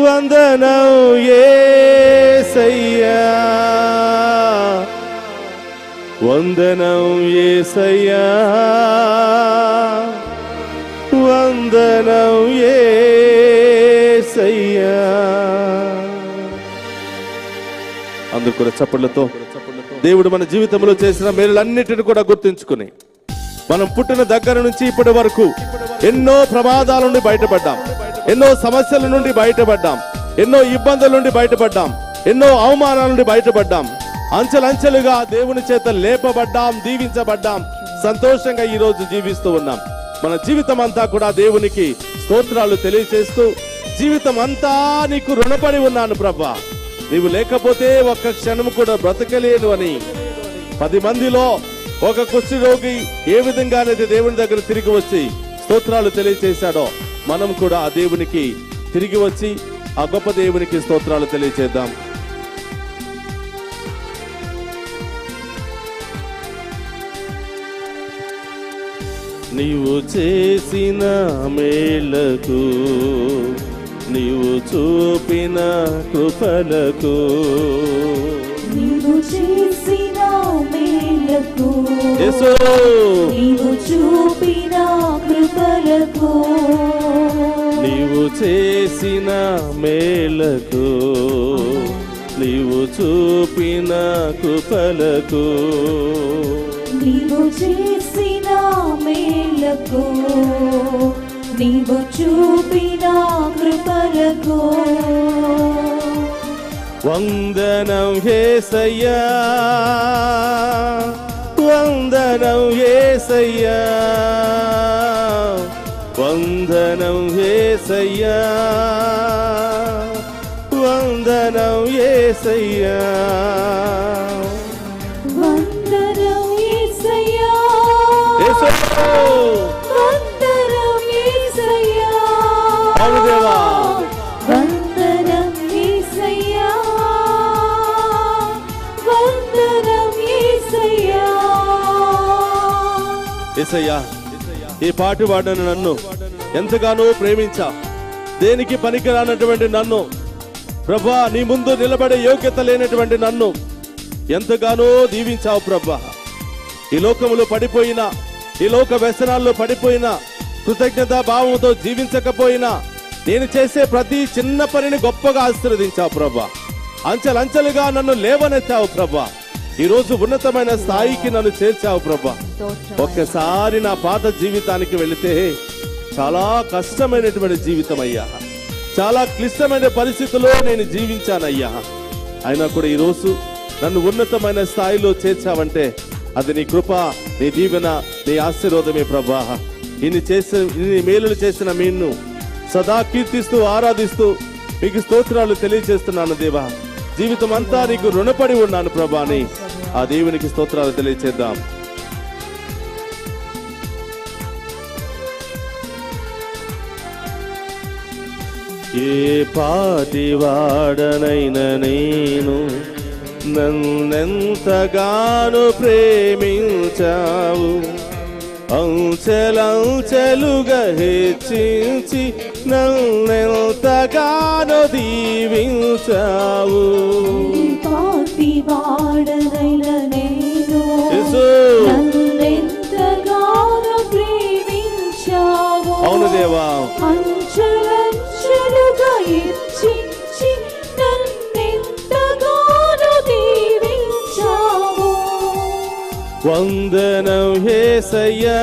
వందనం యేసయ్యా, వందనం యేసయ్యా, వందనం యేసయ్యా. అందుకు కూడా చప్పట్లతో దేవుడు మన జీవితంలో చేసిన మేలులన్నిటిని కూడా గుర్తుంచుకుని, మనం పుట్టిన దగ్గర నుంచి ఇప్పటి వరకు ఎన్నో ప్రమాదాల నుండి బయటపడ్డాం, ఎన్నో సమస్యల నుండి బయటపడ్డాం, ఎన్నో ఇబ్బందుల నుండి బయటపడ్డాం, ఎన్నో అవమానాల నుండి బయటపడ్డాం. అంచెలంచెలుగా దేవుని చేత లేపబడ్డాం, దీవించబడ్డాం, సంతోషంగా ఈ రోజు జీవిస్తూ ఉన్నాం. మన జీవితం అంతా కూడా దేవునికి స్తోత్రాలు తెలియజేస్తూ, జీవితం అంతా నీకు రుణపడి ఉన్నాను ప్రభా, నీవు లేకపోతే ఒక్క క్షణం కూడా బ్రతకలేను అని 10 మందిలో ఒక కుష్ఠరోగి ఏ విధంగానైతే దేవుని దగ్గర తిరిగి వచ్చి స్తోత్రాలు తెలియజేశాడో, మనం కూడా ఆ దేవునికి తిరిగి వచ్చి ఆ గొప్ప దేవునికి స్తోత్రాలు తెలియజేద్దాం. నీవు చేసిన మేలకు, నీవు చూపిన కృపలకు, నీవు చేసిన మేలకు, యేసు నీవు చూపిన కృపలకు, నీవు చేసిన మేలకు, నీవు చూపిన కృపలకు, నీవు చేసిన మేలకు, నీవు చూపిన కృపలకు, వందనం యేసయ్యా, వందనం యేసయ్యా, వందనం యేసయ్యా, వందనం యేసయ్యా, వందనం యేసయ్యా, యేసు వందనం యేసయ్యా, అవును దేవా, వందనం యేసయ్యా, వందనం యేసయ్యా. యేసయ్యా, ఈ పాట పాడిన నన్ను ఎంతగానో ప్రేమించా, దేనికి పనికిరానటువంటి నన్ను ప్రభా, నీ ముందు నిలబడే యోగ్యత లేనటువంటి నన్ను ఎంతగానో దీవించావు ప్రభా. ఈ లోకములో పడిపోయినా, ఈ లోక వ్యసనాల్లో పడిపోయినా, కృతజ్ఞతా భావంతో జీవించకపోయినా, నేను చేసే ప్రతి చిన్న పనిని గొప్పగా ఆశీర్వదించావు ప్రభా. అంచెలంచెలుగా నన్ను లేవనెత్తావు ప్రభా. ఈ రోజు ఉన్నతమైన స్థాయికి నన్ను చేర్చావు ప్రభా. ఒక్కసారి నా పాత జీవితానికి వెళితే చాలా కష్టమైనటువంటి జీవితం అయ్యా, చాలా క్లిష్టమైన పరిస్థితుల్లో నేను జీవించానయ్యా. అయినా కూడా ఈరోజు నన్ను ఉన్నతమైన స్థాయిలో చేర్చావంటే అది నీ కృప, నీ దీవెన, నీ ఆశీర్వాదమే ప్రభా. ఇన్ని మేలులు చేసిన మీను సదా కీర్తిస్తూ ఆరాధిస్తూ మీకు స్తోత్రాలు తెలియజేస్తున్నాను దేవా. జీవితం అంతా నీకు రుణపడి ఉన్నాను ప్రభా అని ఆ దేవునికి స్తోత్రాలు తెలియజేద్దాం. ఏ పాటి వాడనైనా నేను నన్నెంతగానో ప్రేమించావు, అంచెలంచెలుగా హెచ్చించి నన్నెంతగానో దీవించావు. పాటి వాడనైన నేను యేసు, నన్నెంతగానో ప్రేమించావు. అవును దేవా, అంచెలంచెలుగా హెచ్చించి నన్నెంతగానో దీవించావు. వందనం యేసయ్యా,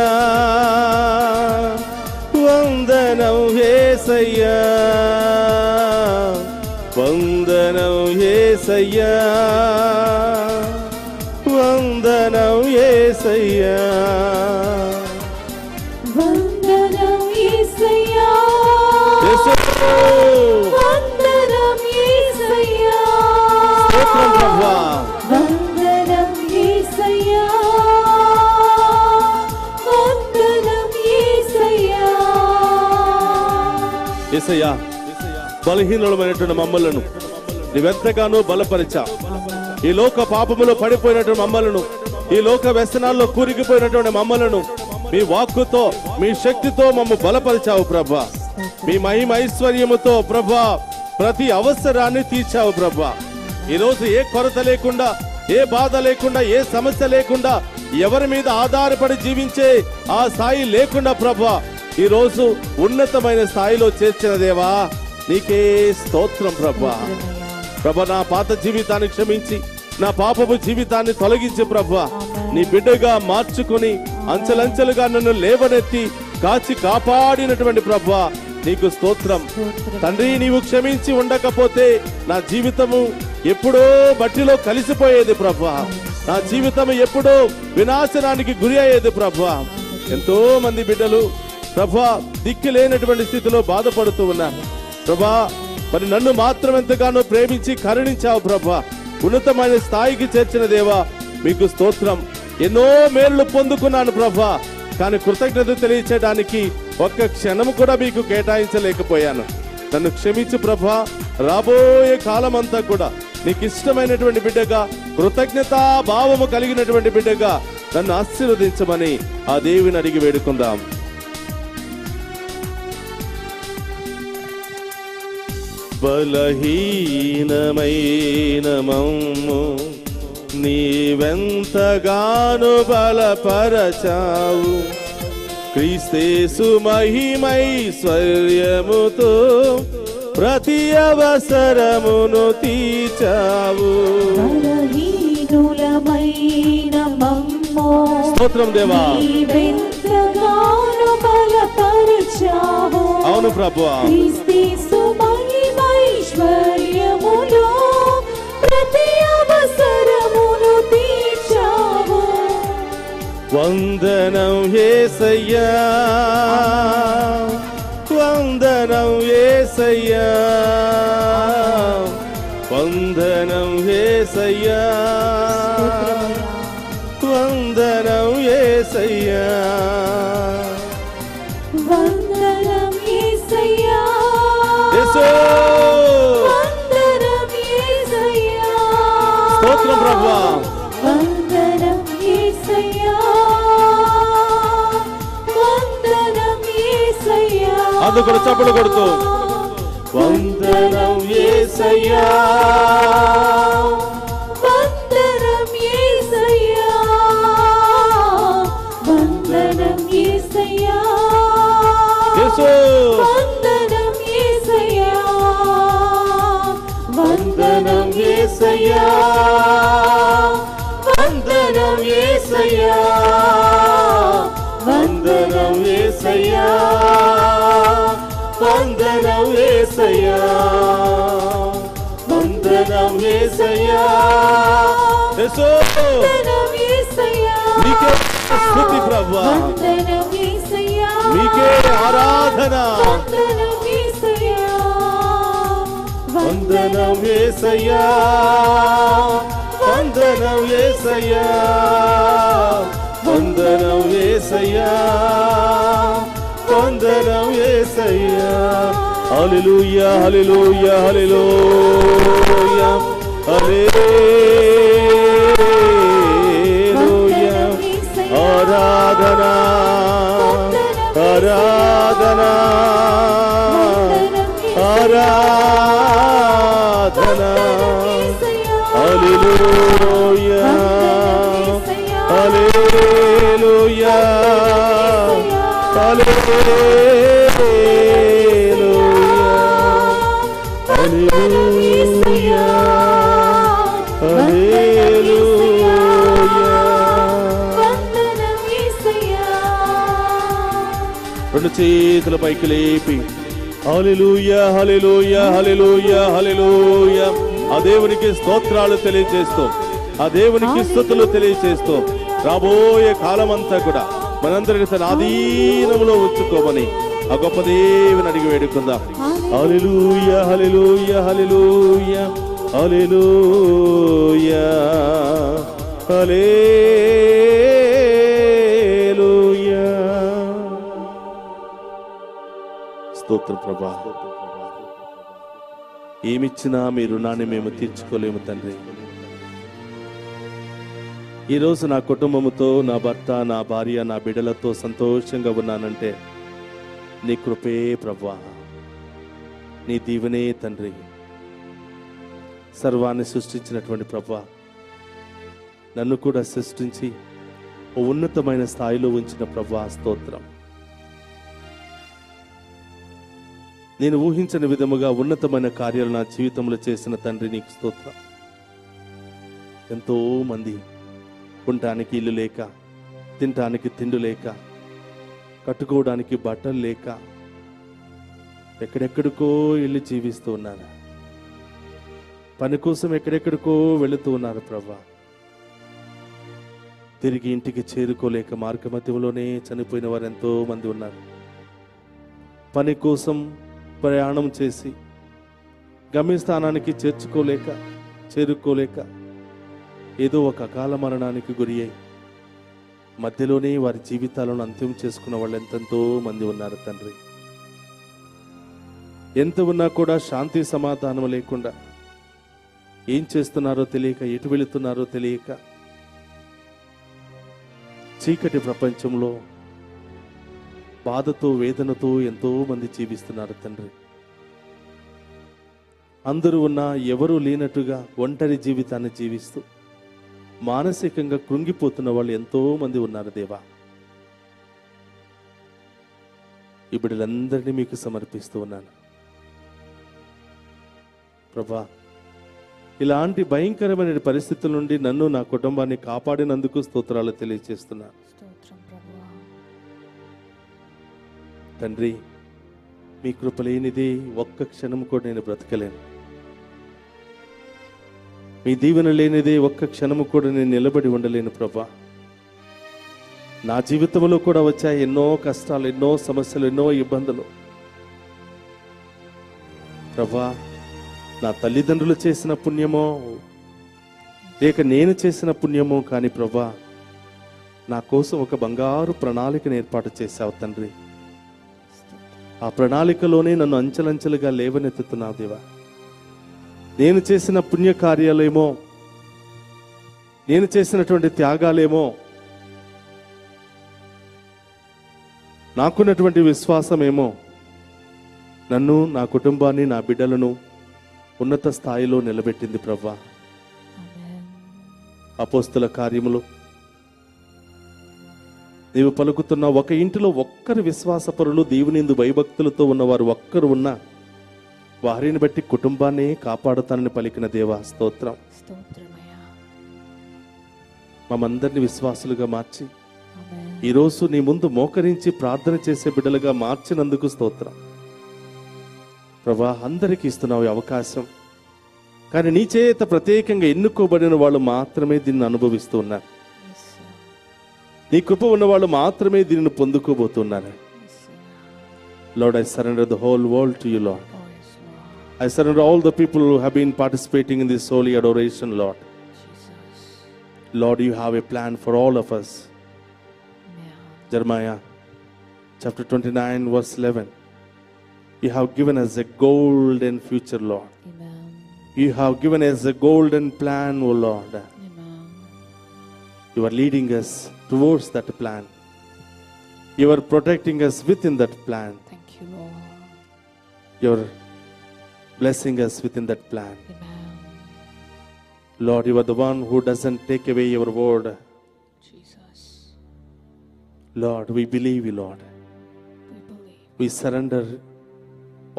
వందనం యేసయ్యా, వందనం యేసయ్యా, వందనం యేసయ్యా. వందనం యేసయ్యా, యేసు, వందనం యేసయ్యా, స్తోత్రం ప్రభువా. వందనం యేసయ్యా, వందనం యేసయ్యా. యేసయ్యా, బలహీనులమైనటువంటి మమ్మలను నీవెంతగానో బలపరిచా. ఈ లోక పాపములో పడిపోయినటువంటి మమ్మలను, ఈ లోక వ్యసనాల్లో కూరికిపోయినటువంటి మమ్మలను మీ వాక్కుతో మీ శక్తితో మమ్ము బలపరిచావు ప్రభా. మీ మహిమ ఐశ్వర్యముతో ప్రభా ప్రతి అవసరాన్ని తీర్చావు ప్రభా. ఈరోజు ఏ కొరత లేకుండా, ఏ బాధ లేకుండా, ఏ సమస్య లేకుండా, ఎవరి మీద ఆధారపడి జీవించే ఆ స్థాయి లేకుండా ప్రభా ఈరోజు ఉన్నతమైన స్థాయిలో చేర్చిన దేవా నీకే స్తోత్రం ప్రభా. ప్రభా నా పాత జీవితాన్ని క్షమించి నా పాపపు జీవితాన్ని తొలగించి ప్రభా నీ బిడ్డగా మార్చుకుని అంచెలంచెలుగా నన్ను లేవనెత్తి కాచి కాపాడినటువంటి ప్రభా నీకు స్తోత్రం తండ్రి. నీవు క్షమించి ఉండకపోతే నా జీవితము ఎప్పుడో మట్టిలో కలిసిపోయేది ప్రభా. నా జీవితం ఎప్పుడో వినాశనానికి గురి అయ్యేది ప్రభా. ఎంతో మంది బిడ్డలు ప్రభా దిక్కు లేనటువంటి స్థితిలో బాధపడుతూ ఉన్నారు ప్రభా. మరి నన్ను మాత్రం ఎంతగానో ప్రేమించి కరుణించావు ప్రభా. ఉన్నతమైన స్థాయికి చేర్చిన దేవా మీకు స్తోత్రం. ఎన్నో మేళ్లు పొందుకున్నాను ప్రభా, కానీ కృతజ్ఞత తెలియచేయడానికి ఒక్క క్షణము కూడా మీకు కేటాయించలేకపోయాను. నన్ను క్షమించు ప్రభా. రాబోయే కాలం అంతా కూడా నీకు ఇష్టమైనటువంటి బిడ్డగా, కృతజ్ఞతా భావము కలిగినటువంటి బిడ్డగా నన్ను ఆశీర్వదించమని ఆ దేవుని అడిగి వేడుకుందాం. బలహీనమైన మమ్ము నీవెంతగానో బలపరచావు. క్రీస్తేసు మహిమైశ్వర్యముతో ప్రతి అవసరమును తీర్చావు. బలహీనులమైన మమ్ము స్తోత్రం దేవా నీవెంతగానో బలపరచావు. అవును ప్రభువా. క్రీస్తు మహిమైశ్వర్యములో ప్రతి అవసరమును తీర్చావు. వందనం యేసయ్యా, వందనం యేసయ్యా, వందనం యేసయ్యా, వందనం యేసయ్యా, వందనం యేసయ్యా, వందనం యేసయ్యా. స్తోత్రం ప్రభువా. వందనం యేసయ్యా, వందనం యేసయ్యా. అది కూడా చప్పట్లు కొడుతూ వందనం యేసయ్యా, వందనం యేసయ్యా, వందనం యేసయ్యా, వందనం యేసయ్యా, వందనం యేసయ్యా, వందనం యేసయ్యా, వందనం యేసయ్యా, వందనం యేసయ్యా, వందనం యేసయ్యా, వందనం యేసయ్యా. నీకే స్తుతి ప్రభువా, వందనం యేసయ్యా, నీకే ఆరాధన. వందనం యేసయ్యా, వందనం యేసయ్యా, వందనం యేసయ్యా, వందనం యేసయ్యా, వందనం యేసయ్యా. హల్లెలూయా హల్లెలూయా హల్లెలూయా హల్లెలూయా. ఆరాధన ఆరాధన ఆరాధన. హల్లెలూయా హల్లెలూయా హల్లెలూయా హల్లెలూయా హల్లెలూయా. రెండు చేతుల పైకి లేపి హల్లెలూయా హల్లెలూయా హల్లెలూయా హల్లెలూయా ఆ దేవునికి స్తోత్రాలు తెలియజేస్తూ, ఆ దేవునికి స్తుతులు తెలియజేస్తూ రాబోయే కాలమంతా కూడా మనందరికీ తన ఆధీనంలో ఉంచుకోమని ఆ గొప్ప దేవుని అడిగి వేడుకుందాం. హల్లెలూయా హల్లెలూయా హల్లెలూయా హల్లెలూయా హల్లెలూయా. స్తోత్రం ప్రభా. ఏమిచ్చినా మీ రుణాన్ని మేము తీర్చుకోలేము తండ్రి. ఈరోజు నా కుటుంబముతో, నా భర్త, నా భార్య, నా బిడ్డలతో సంతోషంగా ఉన్నానంటే నీ కృపే ప్రభువా, నీ దీవెనే తండ్రి. సర్వాన్ని సృష్టించినటువంటి ప్రభువా, నన్ను కూడా సృష్టించి ఓ ఉన్నతమైన స్థాయిలో ఉంచిన ప్రభువా స్తోత్రం. నేను ఊహించని విధముగా ఉన్నతమైన కార్యాలు నా జీవితంలో చేసిన తండ్రి నీకు స్తోత్రం. ఎంతో మంది ఉండటానికి ఇల్లు లేక, తినటానికి తిండి లేక, కట్టుకోవడానికి బట్టలు లేక ఎక్కడెక్కడికో వెళ్ళి జీవిస్తూ ఉన్నారు. పని కోసం ఎక్కడెక్కడికో వెళుతూ ఉన్నారు ప్రభా. తిరిగి ఇంటికి చేరుకోలేక మార్గమధ్యంలోనే చనిపోయిన వారు ఎంతో మంది ఉన్నారు. పని కోసం ప్రయాణం చేసి గమ్యస్థానానికి చేరుకోలేక ఏదో ఒక అకాల మరణానికి గురి అయి మధ్యలోనే వారి జీవితాలను అంత్యం చేసుకున్న వాళ్ళు ఎంతెంతో మంది ఉన్నారు తండ్రి. ఎంత ఉన్నా కూడా శాంతి సమాధానం లేకుండా, ఏం చేస్తున్నారో తెలియక, ఎటు వెళుతున్నారో తెలియక చీకటి ప్రపంచంలో బాధతో, వేదనతో ఎంతో మంది జీవిస్తున్నారు తండ్రి. అందరూ ఉన్నా ఎవరూ లేనట్టుగా ఒంటరి జీవితాన్ని జీవిస్తూ మానసికంగా కృంగిపోతున్న వాళ్ళు ఎంతో మంది ఉన్నారు దేవా. ఈ బిడ్డలందరినీ మీకు సమర్పిస్తూ ఉన్నాను ప్రభా. ఇలాంటి భయంకరమైన పరిస్థితుల నుండి నన్ను, నా కుటుంబాన్ని కాపాడినందుకు స్తోత్రాలు తెలియజేస్తున్నాను తండ్రి. మీ కృప లేనిదే ఒక్క క్షణం కూడా నేను బ్రతకలేను. మీ దీవెన లేనిదే ఒక్క క్షణము కూడా నేను నిలబడి ఉండలేను ప్రభా. నా జీవితంలో కూడా వచ్చాయి ఎన్నో కష్టాలు, ఎన్నో సమస్యలు, ఎన్నో ఇబ్బందులు ప్రభా. నా తల్లిదండ్రులు చేసిన పుణ్యమో లేక నేను చేసిన పుణ్యమో కానీ ప్రభా, నా కోసం ఒక బంగారు ప్రణాళికను ఏర్పాటు చేశావు తండ్రి. ఆ ప్రణాళికలోనే నన్ను అంచెలంచెలుగా లేవనెత్తుతున్నావు దేవా. నేను చేసిన పుణ్య కార్యాలేమో, నేను చేసినటువంటి త్యాగాలేమో, నాకున్నటువంటి విశ్వాసమేమో నన్ను, నా కుటుంబాన్ని, నా బిడ్డలను ఉన్నత స్థాయిలో నిలబెట్టింది ప్రభా. అపోస్తల కార్యములు నీవు పలుకుతున్న ఒక ఇంటిలో ఒక్కరు విశ్వాసపరులు, దేవునిందు భయభక్తులతో ఉన్నవారు ఒక్కరు ఉన్నా వారిని బట్టి కుటుంబాన్ని కాపాడుతానని పలికిన దేవా స్తోత్రం. మమ్మందరినీ విశ్వాసులుగా మార్చి ఈరోజు నీ ముందు మోకరించి ప్రార్థన చేసే బిడ్డలుగా మార్చినందుకు స్తోత్రం ప్రభా. అందరికీ ఇస్తున్నావు ఈ అవకాశం, కానీ నీ చేత ప్రత్యేకంగా ఎన్నుకోబడిన వాళ్ళు మాత్రమే దీన్ని అనుభవిస్తూ ఉన్నారు. నీ కృప ఉన్న వాళ్ళు మాత్రమే దీనిని పొందుకోబోతున్నారు. Lord, I surrender the whole world to you, Lord. I surrender all the people who have been participating in this holy adoration, Lord. Lord, you have a plan for all of us. Jeremiah chapter 29 verse 11. You have given us a golden future, Lord. You have given us a golden plan, O Lord. You are leading us towards that plan. You are protecting us within that plan. Thank you, Lord. You are blessing us within that plan. Amen. Lord, you are the one who doesn't take away your word. Jesus. Lord, we believe you, Lord. We believe. We surrender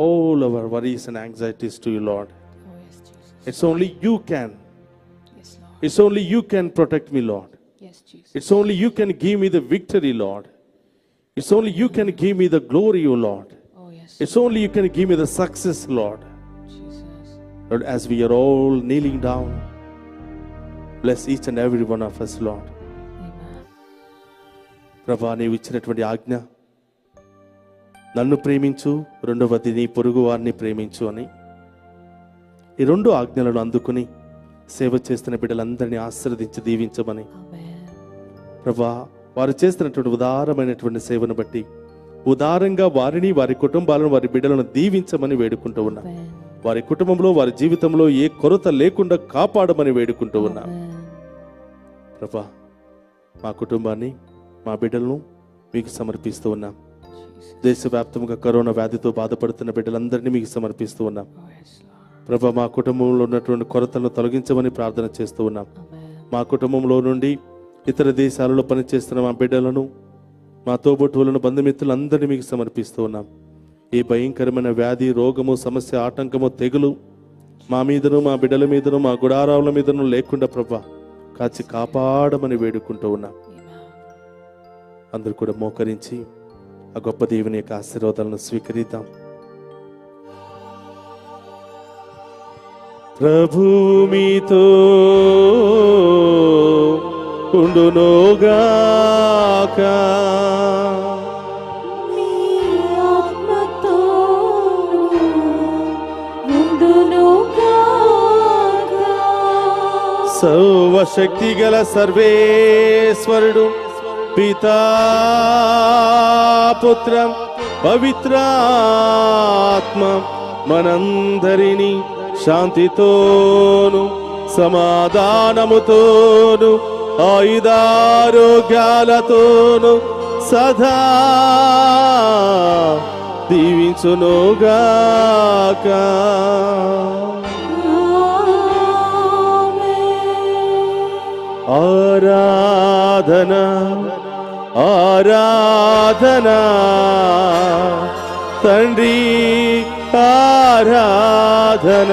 all our worries and anxieties to you, Lord. Oh, yes, Jesus. It's only you can. Yes, Lord. It's only you can protect me, Lord. Yes, Jesus. It's only you can give me the victory, Lord. It's only you can give me the glory, O Lord. Oh, yes. It's only you can give me the success, Lord. Jesus. Lord, as we are all kneeling down, bless each and every one of us, Lord. Amen. ప్రభా, నీవు ఇచ్చినటువంటి ఆజ్ఞ, నన్ను ప్రేమించు, రెండవది నీ పొరుగు వారిని ప్రేమించు అని, ఈ రెండు ఆజ్ఞలను అందుకుని సేవ చేస్తున్న బిడ్డలందరినీ ఆశీర్వదించి దీవించమని Amen. ప్రభా, వారు చేస్తున్నటువంటి ఉదారమైనటువంటి సేవను బట్టి ఉదారంగా వారిని, వారి కుటుంబాలను, వారి బిడ్డలను దీవించమని వేడుకుంటూ ఉన్నా. Amen. వారి కుటుంబంలో, వారి జీవితంలో ఏ కొరత లేకుండా కాపాడమని వేడుకుంటూ ఉన్నా. Amen. ప్రభా, మా కుటుంబాన్ని, మా బిడ్డలను మీకు సమర్పిస్తూ ఉన్నాం. Jesus. దేశవ్యాప్తంగా కరోనా వ్యాధితో బాధపడుతున్న బిడ్డలందరినీ మీకు సమర్పిస్తూ ఉన్నాం. Oh, yes, Lord. ప్రభా, మా కుటుంబంలో ఉన్నటువంటి కొరతలను తొలగించమని ప్రార్థన చేస్తూ ఉన్నాం. Amen. మా కుటుంబంలో నుండి ఇతర దేశాలలో పనిచేస్తున్న మా బిడ్డలను, మా తోబుట్టువులను, బంధుమిత్రులందరినీ మీకు సమర్పిస్తూ ఉన్నాం. ఏ భయంకరమైన వ్యాధి, రోగము, సమస్య, ఆటంకము, తెగులు మా మీదను, మా బిడ్డల మీదను, మా గుడారాల మీదను లేకుండా ప్రభా కాచి కాపాడమని వేడుకుంటూ ఉన్నాం. Amen. అందరూ కూడా మోకరించి ఆ గొప్ప దేవుని యొక్క ఆశీర్వాదాలను స్వీకరిద్దాం. ప్రభు మీతో ఉండునుగాక. నీ ఆత్మతోను ఉండునుగాక. సర్వశక్తి గల సర్వేశ్వరుడు పితా, పుత్ర, పవిత్రాత్మ మనందరినీ శాంతితోను సమాధానముతోను ఆయుధారోగ్యాలతోను సదా దీవించునుగాక. ఆరాధన ఆరాధన తండ్రి, ఆరాధన